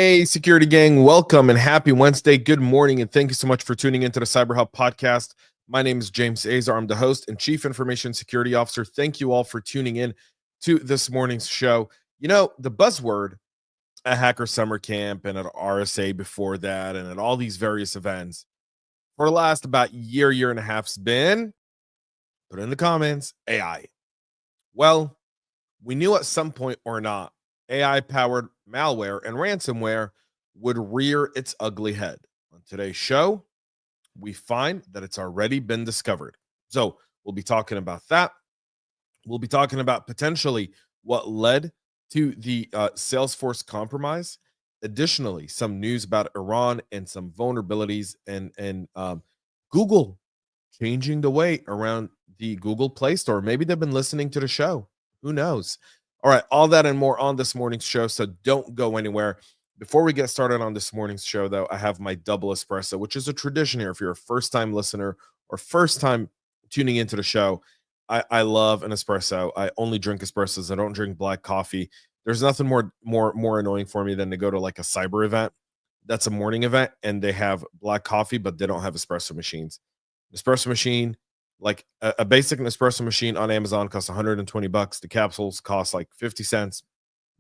Hey, security gang, welcome and happy Wednesday. Good morning, and thank you so much for tuning into the CyberHub Podcast. My name is James Azar. I'm the host and Chief Information Security Officer. Thank you all for tuning in to this morning's show. You know, the buzzword at Hacker Summer Camp and at RSA before that, and at all these various events for the last about year and a half's been, put in the comments, AI. Well, we knew at some point or not, AI-powered malware and ransomware would rear its ugly head. On today's show, we find that it's already been discovered. So we'll be talking about that. We'll be talking about potentially what led to the Salesforce compromise. Additionally, some news about Iran and some vulnerabilities and Google changing the way around the Google Play Store. Maybe they've been listening to the show. Who knows? All right, all that and more on this morning's show, so don't go anywhere. Before we get started on this morning's show, though, I have my double espresso, which is a tradition here. If you're a first-time listener or first-time tuning into the show, I love an espresso. I only drink espressos. I don't drink black coffee. There's nothing more annoying for me than to go to like a cyber event. That's a morning event, and they have black coffee, but they don't have espresso machines. Espresso machine, like a basic Nespresso machine on Amazon, costs $120. The capsules cost like 50 cents.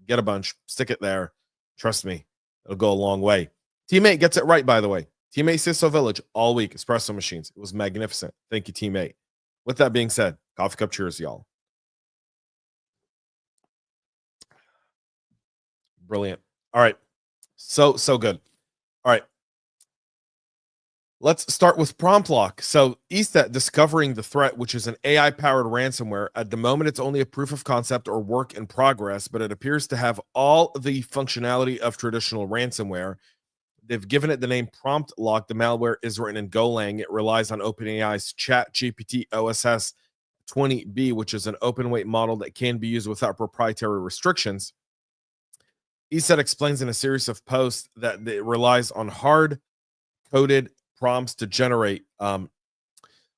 Get a bunch, stick it there. Trust me, it'll go a long way. Teammate gets it right, by the way. Teammate Cisco Village all week, espresso machines. It was magnificent. Thank you, teammate. With that being said, coffee cup cheers, y'all. Brilliant. All right. So good. All right. Let's start with prompt lock. So ESET discovering the threat, which is an AI-powered ransomware. At the moment, it's only a proof of concept or work in progress, but it appears to have all the functionality of traditional ransomware. They've given it the name prompt lock. The malware is written in Golang. It relies on OpenAI's ChatGPT OSS 20B, which is an open weight model that can be used without proprietary restrictions. ESET explains in a series of posts that it relies on hard-coded prompts to generate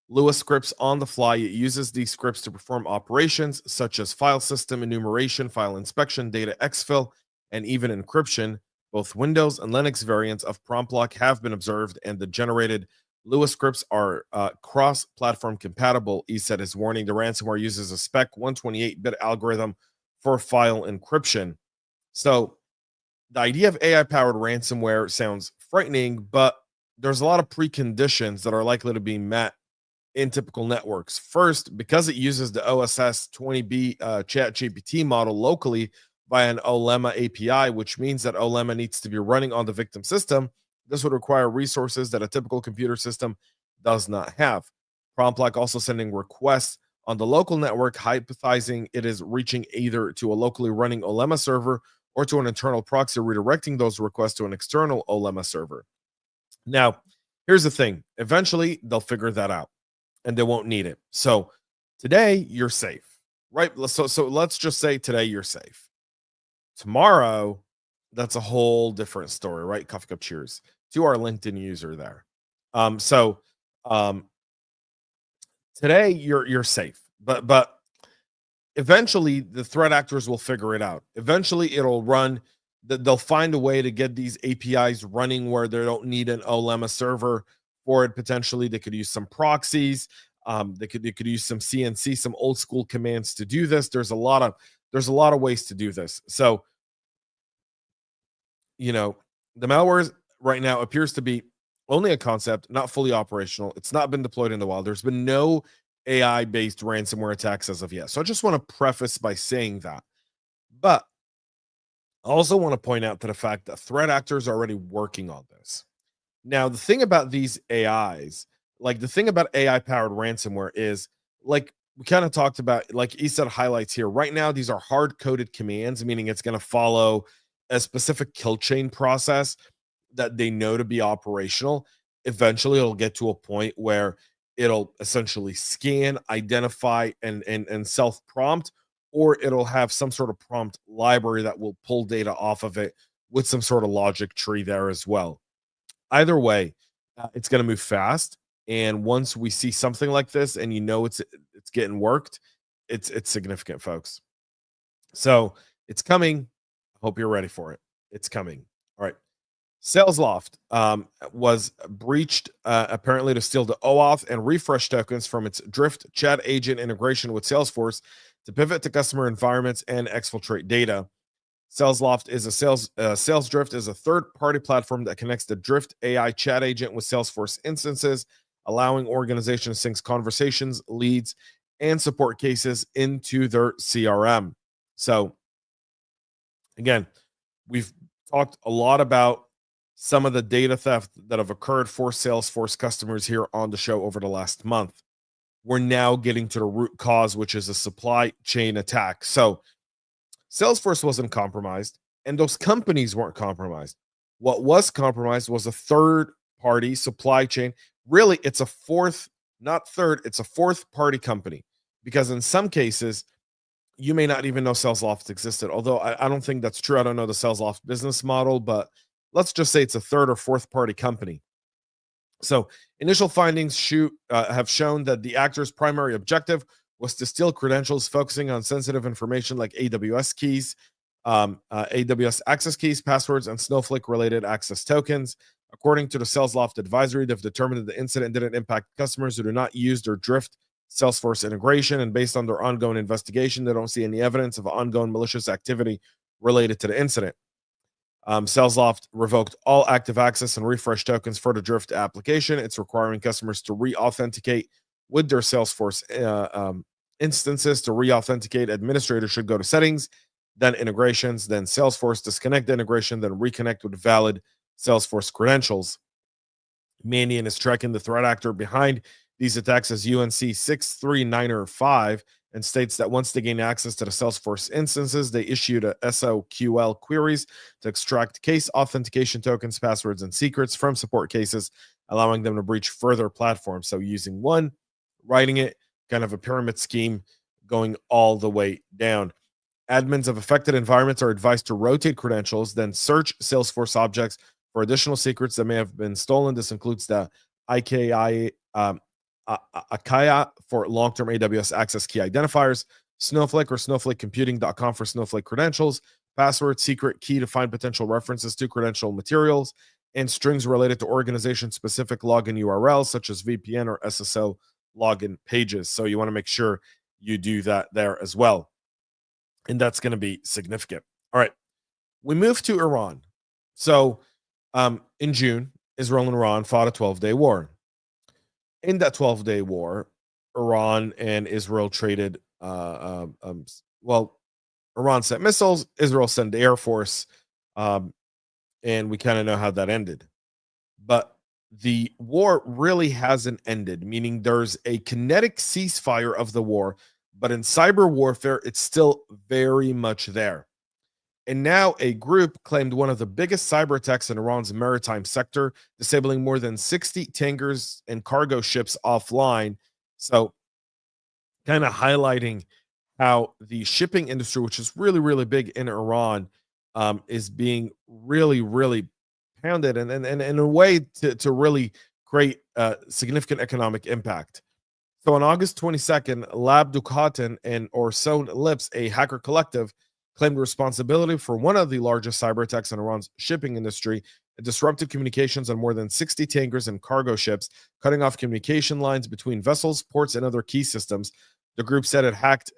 Lua scripts on the fly. It uses these scripts to perform operations such as file system enumeration, file inspection, data exfil, and even encryption. Both Windows and Linux variants of prompt lock have been observed, and the generated Lua scripts are cross-platform compatible. ESET is warning the ransomware uses a spec 128-bit algorithm for file encryption. So the idea of AI-powered ransomware sounds frightening, but there's a lot of preconditions that are likely to be met in typical networks. First, because it uses the OSS 20B ChatGPT model locally via an OLEMA API, which means that OLEMA needs to be running on the victim system. This would require resources that a typical computer system does not have. Prompt lock also sending requests on the local network, hypothesizing it is reaching either to a locally running OLEMA server or to an internal proxy, redirecting those requests to an external OLEMA server. Now, here's the thing. Eventually, they'll figure that out, and they won't need it. So today, you're safe, right? So let's just say today you're safe. Tomorrow, that's a whole different story, right? Coffee cup cheers to our LinkedIn user there. Today you're safe, but eventually the threat actors will figure it out. Eventually, it'll run. They'll find a way to get these APIs running where they don't need an OLEMA server for it. Potentially, they could use some proxies. They could use some CNC, some old school commands to do this. There's a lot of ways to do this. So, you know, the malware right now appears to be only a concept, not fully operational. It's not been deployed in the wild. There's been no AI-based ransomware attacks as of yet. So I just want to preface by saying that. But I also want to point out to the fact that threat actors are already working on this. Now, the thing about these AIs, like the thing about AI-powered ransomware is, like we kind of talked about, like ESET highlights here, right now, these are hard-coded commands, meaning it's going to follow a specific kill chain process that they know to be operational. Eventually, it'll get to a point where it'll essentially scan, identify, and self-prompt, or it'll have some sort of prompt library that will pull data off of it with some sort of logic tree there as well. Either way, it's going to move fast. And once we see something like this, and you know it's getting worked, it's significant, folks. So it's coming. Hope you're ready for it. It's coming. All right. SalesLoft was breached apparently to steal the OAuth and refresh tokens from its Drift chat agent integration with Salesforce to pivot to customer environments and exfiltrate data. SalesLoft is a SalesDrift is a third-party platform that connects the Drift AI chat agent with Salesforce instances, allowing organizations to sync conversations, leads, and support cases into their CRM. So again, we've talked a lot about some of the data theft that have occurred for Salesforce customers here on the show over the last month. We're now getting to the root cause, which is a supply chain attack. So Salesforce wasn't compromised, and those companies weren't compromised. What was compromised was a third party supply chain. Really, it's a fourth, not third, it's a fourth party company, because in some cases, you may not even know SalesLoft existed. Although I don't think that's true. I don't know the SalesLoft business model, but let's just say it's a third or fourth party company. So initial findings have shown that the actor's primary objective was to steal credentials, focusing on sensitive information like AWS keys, AWS access keys, passwords, and Snowflake-related access tokens. According to the SalesLoft advisory, they've determined that the incident didn't impact customers who do not use their Drift Salesforce integration, and based on their ongoing investigation, they don't see any evidence of ongoing malicious activity related to the incident. SalesLoft revoked all active access and refresh tokens for the Drift application. It's requiring customers to re-authenticate with their Salesforce instances. To re-authenticate, administrators should go to settings, then integrations, then Salesforce, disconnect the integration, then reconnect with valid Salesforce credentials. Mandiant is tracking the threat actor behind these attacks as UNC 63905, and states that once they gain access to the Salesforce instances, they issued a SOQL queries to extract case authentication tokens, passwords, and secrets from support cases, allowing them to breach further platforms. So using one, writing it, kind of a pyramid scheme going all the way down. Admins of affected environments are advised to rotate credentials, then search Salesforce objects for additional secrets that may have been stolen. This includes the IKI Akaya for long-term AWS access key identifiers, Snowflake or snowflakecomputing.com for Snowflake credentials, password, secret key to find potential references to credential materials, and strings related to organization-specific login URLs such as VPN or SSO login pages. So you want to make sure you do that there as well. And that's going to be significant. All right. We move to Iran. So in June, Israel and Iran fought a 12-day war. In that 12-day war, Iran and Israel traded. Iran sent missiles, Israel sent the Air Force, and we kind of know how that ended. But the war really hasn't ended, meaning there's a kinetic ceasefire of the war, but in cyber warfare, it's still very much there. And now a group claimed one of the biggest cyber attacks in Iran's maritime sector, disabling more than 60 tankers and cargo ships offline. So kind of highlighting how the shipping industry, which is really, really big in Iran, is being really, really pounded and in a way to really create significant economic impact. So on August 22nd, Lab Dukhatan and Orson Lips, a hacker collective, claimed responsibility for one of the largest cyber attacks in Iran's shipping industry. It disrupted communications on more than 60 tankers and cargo ships, cutting off communication lines between vessels, ports, and other key systems. The group said it hacked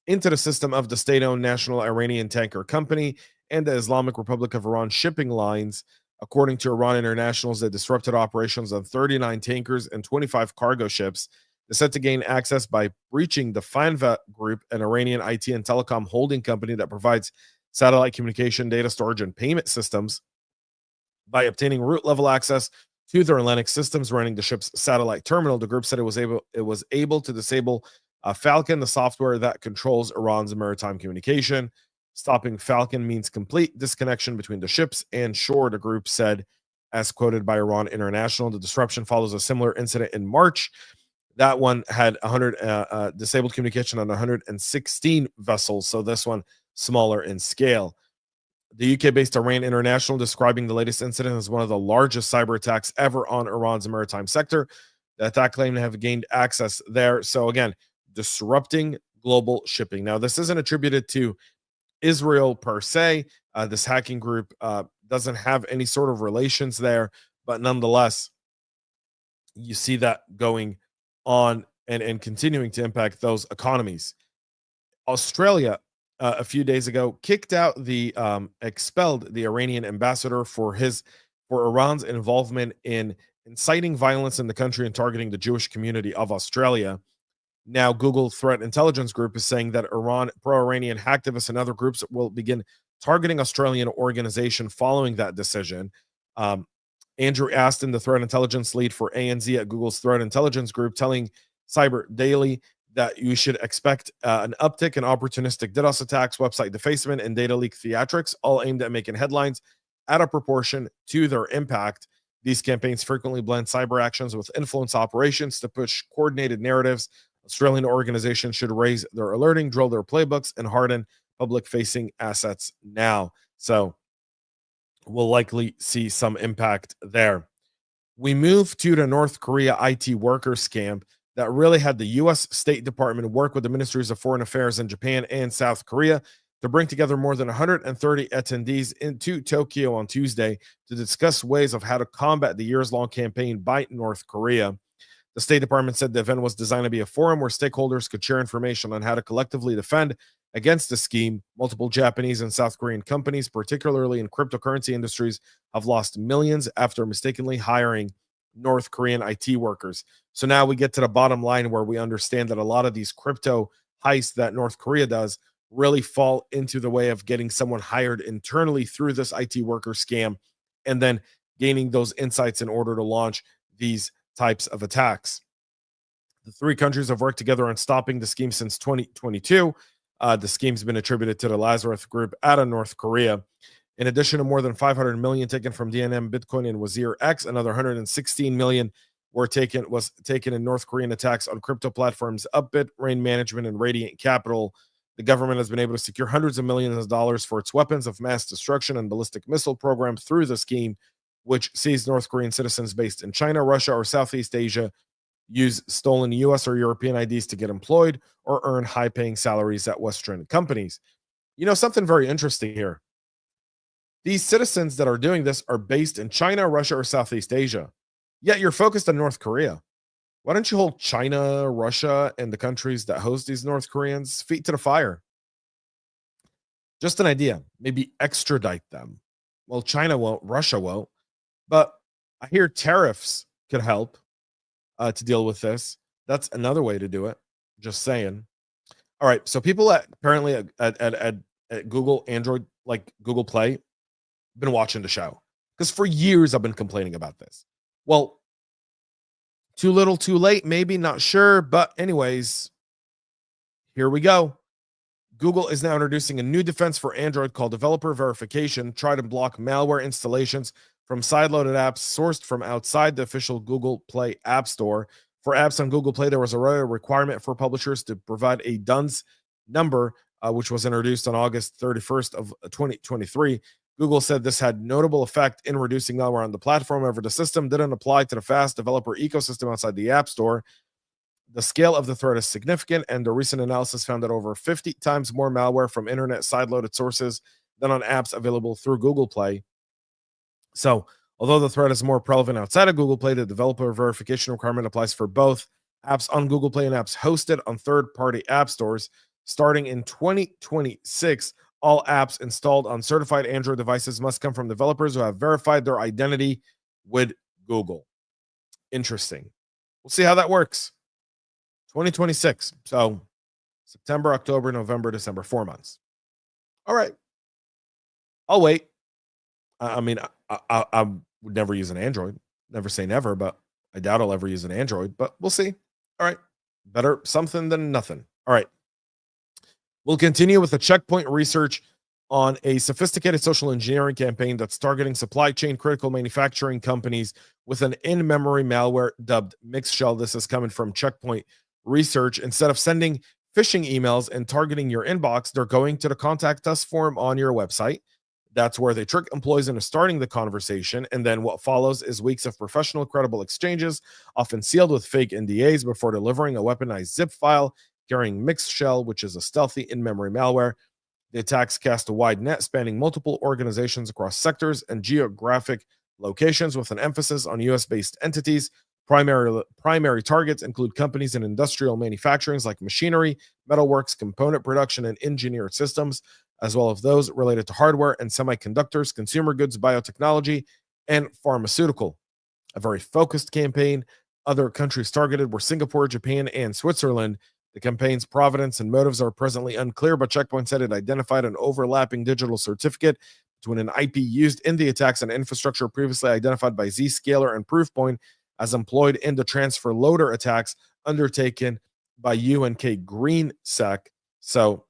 into the system of the state-owned National Iranian Tanker Company and the Islamic Republic of Iran shipping lines. According to Iran Internationals, they disrupted operations on 39 tankers and 25 cargo ships. They're set to gain access by breaching the Fanva Group, an Iranian IT and telecom holding company that provides satellite communication, data storage, and payment systems, by obtaining root-level access to their Linux systems running the ship's satellite terminal. The group said it was able to disable Falcon, the software that controls Iran's maritime communication. Stopping Falcon means complete disconnection between the ships and shore, the group said, as quoted by Iran International. The disruption follows a similar incident in March. That one had 100 disabled communication on 116 vessels. So this one smaller in scale. The UK-based Iran International describing the latest incident as one of the largest cyber attacks ever on Iran's maritime sector. The attack claimed to have gained access there. So again, disrupting global shipping. Now, this isn't attributed to Israel per se. This hacking group doesn't have any sort of relations there, but nonetheless, you see that going on and continuing to impact those economies. Australia, a few days ago, expelled the Iranian ambassador for Iran's involvement in inciting violence in the country and targeting the Jewish community of Australia. Now, Google Threat Intelligence Group is saying that pro-Iranian hacktivists and other groups will begin targeting Australian organization following that decision. Um, Andrew Aston, the threat intelligence lead for ANZ at Google's Threat Intelligence Group, telling Cyber Daily that you should expect an uptick in opportunistic DDoS attacks, website defacement, and data leak theatrics, all aimed at making headlines at a proportion to their impact. These campaigns frequently blend cyber actions with influence operations to push coordinated narratives. Australian organizations should raise their alerting, drill their playbooks, and harden public-facing assets now. So we'll likely see some impact there. We move to the North Korea IT worker scam that really had the U.S. State Department work with the Ministries of Foreign Affairs in Japan and South Korea to bring together more than 130 attendees into Tokyo on Tuesday to discuss ways of how to combat the years-long campaign by North Korea. The State Department said the event was designed to be a forum where stakeholders could share information on how to collectively defend against the scheme. Multiple Japanese and South Korean companies, particularly in cryptocurrency industries, have lost millions after mistakenly hiring North Korean IT workers. So now we get to the bottom line where we understand that a lot of these crypto heists that North Korea does really fall into the way of getting someone hired internally through this IT worker scam and then gaining those insights in order to launch these types of attacks. The three countries have worked together on stopping the scheme since 2022. The scheme's been attributed to the Lazarus Group out of North Korea. In addition to more than 500 million taken from DNM, Bitcoin, and Wazir X, another 116 million was taken in North Korean attacks on crypto platforms Upbit, Rain Management, and Radiant Capital. The government has been able to secure hundreds of millions of dollars for its weapons of mass destruction and ballistic missile program through the scheme, which sees North Korean citizens based in China, Russia, or Southeast Asia use stolen US or European IDs to get employed or earn high-paying salaries at Western companies. You know, something very interesting here. These citizens that are doing this are based in China, Russia, or Southeast Asia, yet you're focused on North Korea. Why don't you hold China, Russia, and the countries that host these North Koreans feet to the fire? Just an idea. Maybe extradite them. Well, China won't, Russia won't, but I hear tariffs could help to deal with this. That's another way to do it. Just saying. All right. So people apparently at Google Android, like Google Play, been watching the show because for years I've been complaining about this. Well, too little, too late, maybe, not sure. But anyways, here we go. Google is now introducing a new defense for Android called developer verification. Try to block malware installations from sideloaded apps sourced from outside the official Google Play App Store. For apps on Google Play, there was already a requirement for publishers to provide a DUNS number, which was introduced on August 31st of 2023. Google said this had notable effect in reducing malware on the platform. However, the system didn't apply to the fast developer ecosystem outside the App Store. The scale of the threat is significant, and the recent analysis found that over 50 times more malware from internet sideloaded sources than on apps available through Google Play. So, although the threat is more prevalent outside of Google Play, the developer verification requirement applies for both apps on Google Play and apps hosted on third-party app stores. Starting in 2026, all apps installed on certified Android devices must come from developers who have verified their identity with Google. Interesting. We'll see how that works. 2026. So September, October, November, December, 4 months. All right. I'll wait. I mean, I would never use an Android. Never say never, but I doubt I'll ever use an Android, but we'll see. All right. Better something than nothing. All right. We'll continue with the checkpoint research on a sophisticated social engineering campaign that's targeting supply chain critical manufacturing companies with an in-memory malware dubbed MixShell. This is coming from Checkpoint Research. Instead of sending phishing emails and targeting your inbox, they're going to the contact us form on your website. That's where they trick employees into starting the conversation. And then what follows is weeks of professional, credible exchanges, often sealed with fake NDAs, before delivering a weaponized zip file carrying MixShell, which is a stealthy in-memory malware. The attacks cast a wide net spanning multiple organizations across sectors and geographic locations, with an emphasis on US-based entities. Primary targets include companies in industrial manufacturing like machinery, metalworks, component production, and engineered systems, as well as those related to hardware and semiconductors, consumer goods, biotechnology, and pharmaceutical. A very focused campaign. Other countries targeted were Singapore, Japan, and Switzerland. The campaign's provenance and motives are presently unclear, but Check Point said it identified an overlapping digital certificate between an IP used in the attacks and infrastructure previously identified by Zscaler and Proofpoint as employed in the transfer loader attacks undertaken by UNK GreenSec. So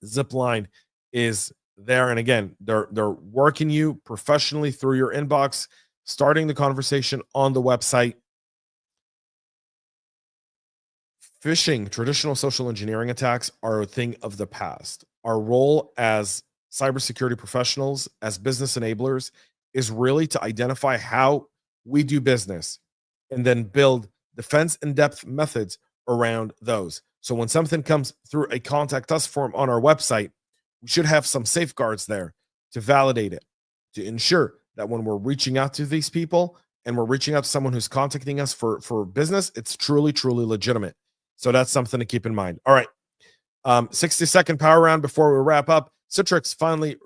Zipline is there. And again, they're working you professionally through your inbox, starting the conversation on the website. Phishing, traditional social engineering attacks are a thing of the past. Our role as cybersecurity professionals, as business enablers, is really to identify how we do business and then build defense in-depth methods around those. So when something comes through a contact us form on our website, we should have some safeguards there to validate it, to ensure that when we're reaching out to these people and we're reaching out to someone who's contacting us for business, it's truly, truly legitimate. So that's something to keep in mind. All right. 60-second power round before we wrap up. Citrix finally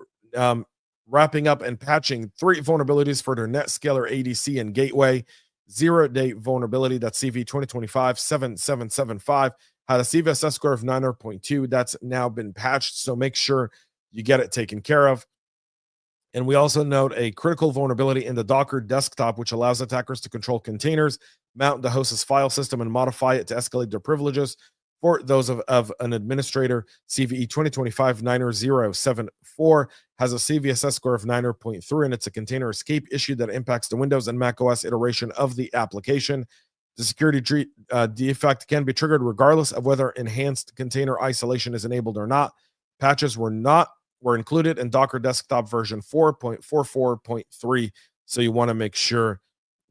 wrapping up and patching 3 vulnerabilities for their NetScaler ADC and gateway. 0-day vulnerability, that's CV 2025-7775, had a CVSS score of 9.2. That's now been patched, so make sure you get it taken care of. And we also note a critical vulnerability in the Docker desktop, which allows attackers to control containers, mount the host's file system, and modify it to escalate their privileges. For those of an administrator, CVE 2025-9074 has a CVSS score of 9.3, and it's a container escape issue that impacts the Windows and Mac OS iteration of the application. The security defect can be triggered regardless of whether enhanced container isolation is enabled or not. Patches were included in Docker Desktop version 4.44.3, so you want to make sure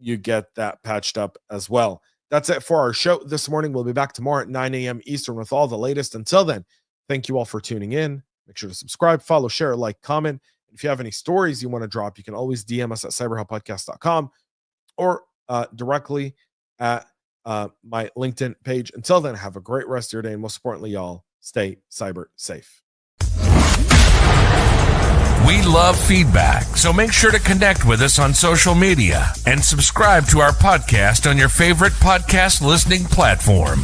you get that patched up as well. That's it for our show this morning. We'll be back tomorrow at 9 a.m. Eastern with all the latest. Until then, thank you all for tuning in. Make sure to subscribe, follow, share, like, comment. If you have any stories you want to drop, you can always DM us at cyberhubpodcast.com or directly at my LinkedIn page. Until then, have a great rest of your day. And most importantly, y'all, stay cyber safe. We love feedback, so make sure to connect with us on social media and subscribe to our podcast on your favorite podcast listening platform.